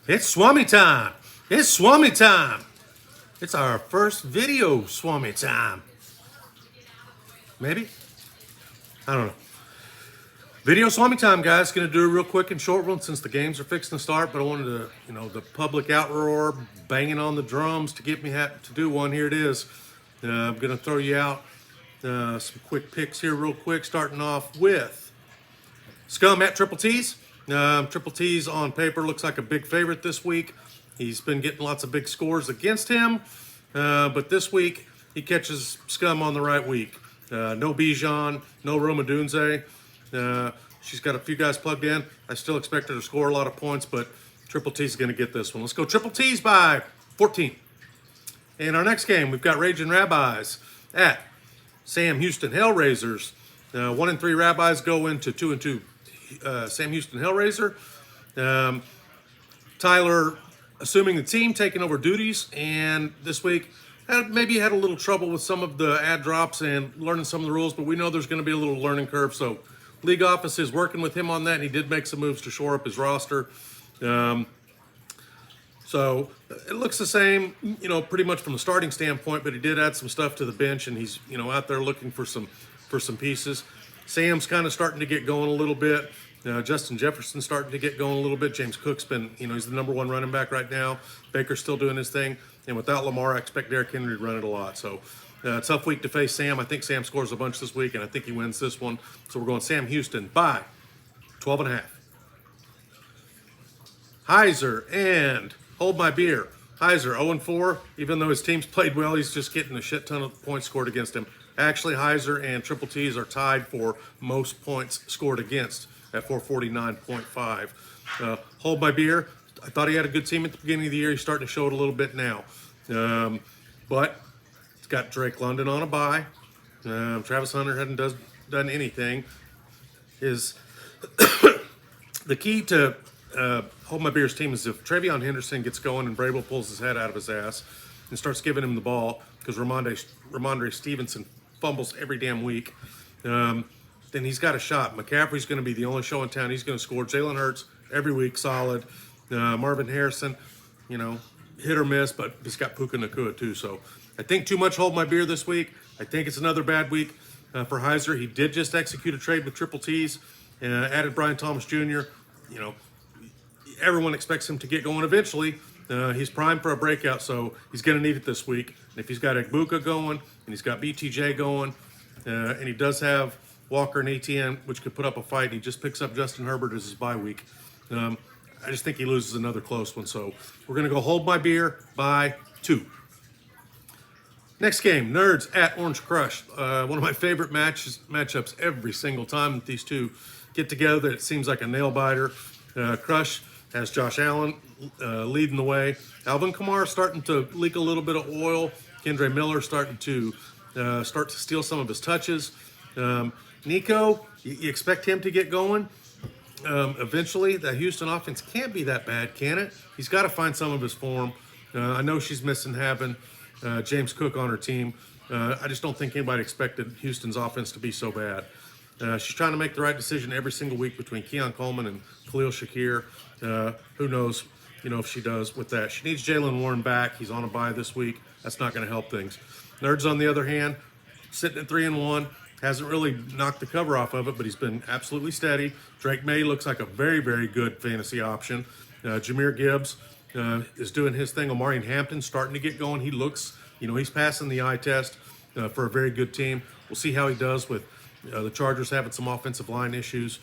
It's Swami time. It's Swami time. It's our first video Swami time. Maybe? I don't know. Video Swami time, guys. Going to do a real quick and short one since the games are fixing to start, but I wanted to, the public outroar, banging on the drums to get me to do one. Here it is. I'm going to throw you out some quick picks here real quick, starting off with Scum at Triple T's. Triple T's on paper looks like a big favorite this week. He's been getting lots of big scores against him, but this week he catches Scum on the right week. No Bijan, no Roma Dunze. She's got a few guys plugged in. I still expect her to score a lot of points, but Triple T's going to get this one. Let's go Triple T's by 14. In our next game, we've got Raging Rabbis at Sam Houston Hellraisers. 1 and 3 Rabbis go into 2 and 2 Sam Houston Hellraiser. Tyler assuming the team, taking over duties, and this week maybe had a little trouble with some of the ad drops and learning some of the rules, but we know there's going to be a little learning curve, so league office is working with him on that, and he did make some moves to shore up his roster. So it looks the same, pretty much from the starting standpoint, but he did add some stuff to the bench, and he's, out there looking for some pieces. Sam's kind of starting to get going a little bit. Justin Jefferson's starting to get going a little bit. James Cook's been, he's the number 1 running back right now. Baker's still doing his thing. And without Lamar, I expect Derrick Henry to run it a lot. So tough week to face Sam. I think Sam scores a bunch this week, and I think he wins this one. So we're going Sam Houston by 12.5. Heiser and Hold My Beer. Heiser 0-4. Even though his team's played well, he's just getting a shit ton of points scored against him. Actually, Heiser and Triple T's are tied for most points scored against at 449.5. Hold My Beer. I thought he had a good team at the beginning of the year. He's starting to show it a little bit now. But it's got Drake London on a bye. Travis Hunter hadn't done anything. The key to Hold My Beer's team is if Travion Henderson gets going and Brable pulls his head out of his ass and starts giving him the ball, because Ramondre Stevenson fumbles every damn week, then he's got a shot. McCaffrey's going to be the only show in town. He's going to score. Jalen Hurts every week, solid. Marvin Harrison, hit or miss, but he's got Puka Nacua too. So I think too much Hold My Beer this week. I think it's another bad week for Heiser. He did just execute a trade with Triple T's, added Brian Thomas Jr. Everyone expects him to get going eventually. He's primed for a breakout, so he's going to need it this week. And if he's got Egbuka going, and he's got BTJ going, and he does have Walker and ATN, which could put up a fight, and he just picks up Justin Herbert as his bye week. I just think he loses another close one. So we're going to go Hold My Beer by 2. Next game, Nerds at Orange Crush. One of my favorite matchups every single time that these two get together. It seems like a nail biter. Crush has Josh Allen leading the way. Alvin Kamara starting to leak a little bit of oil. Kendre Miller starting to steal some of his touches. Nico, you expect him to get going. Eventually, the Houston offense can't be that bad, can it? He's got to find some of his form. I know she's missing having James Cook on her team. I just don't think anybody expected Houston's offense to be so bad. She's trying to make the right decision every single week between Keon Coleman and Khalil Shakir. Who knows, if she does with that. She needs Jalen Warren back. He's on a bye this week. That's not going to help things. Nerds, on the other hand, sitting at 3-1. Hasn't really knocked the cover off of it, but he's been absolutely steady. Drake May looks like a very, very good fantasy option. Jahmyr Gibbs is doing his thing. Omarion Hampton starting to get going. He looks, he's passing the eye test for a very good team. We'll see how he does with the Chargers having some offensive line issues.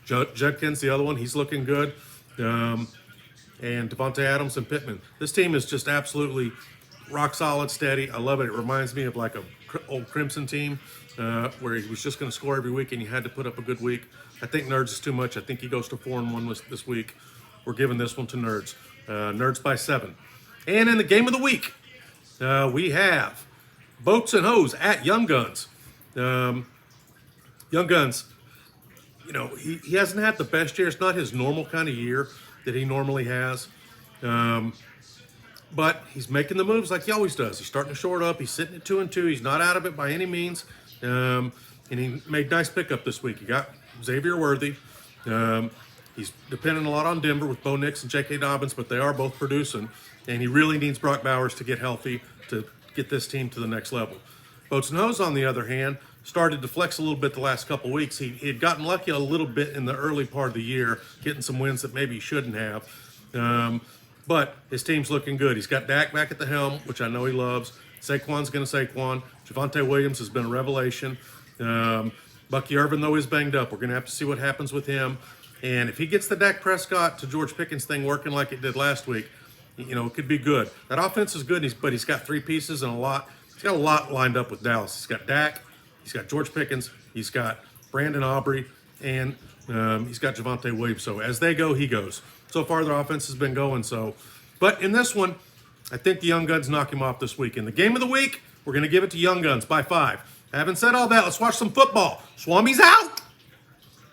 Judkins, the other one, he's looking good. And Devontae Adams and Pittman. This team is just absolutely rock solid, steady. I love it. It reminds me of like a old Crimson team where he was just going to score every week and you had to put up a good week. I think Nerds is too much. I think he goes to 4-1 this week. We're giving this one to Nerds. Nerds by 7. And in the game of the week, we have Boats and Hoes at Young Guns. Young Guns, he hasn't had the best year. It's not his normal kind of year that he normally has. But he's making the moves like he always does. He's starting to short up. He's sitting at 2-2. He's not out of it by any means. And he made nice pickup this week. He got Xavier Worthy. He's depending a lot on Denver with Bo Nix and J.K. Dobbins, but they are both producing. And he really needs Brock Bowers to get healthy to get this team to the next level. Boats Nose, on the other hand, started to flex a little bit the last couple weeks. He had gotten lucky a little bit in the early part of the year, getting some wins that maybe he shouldn't have. But his team's looking good. He's got Dak back at the helm, which I know he loves. Saquon's going to Saquon. Javonte Williams has been a revelation. Bucky Irvin, though, is banged up. We're going to have to see what happens with him. And if he gets the Dak Prescott to George Pickens thing working like it did last week, it could be good. That offense is good, but he's got 3 pieces and a lot. He's got a lot lined up with Dallas. He's got Dak, he's got George Pickens, he's got Brandon Aubrey, and he's got Javonte Williams. So as they go, he goes. So far, their offense has been going. But in this one, I think the Young Guns knock him off this week. In the game of the week, we're going to give it to Young Guns by 5. Having said all that, let's watch some football. Swami's out.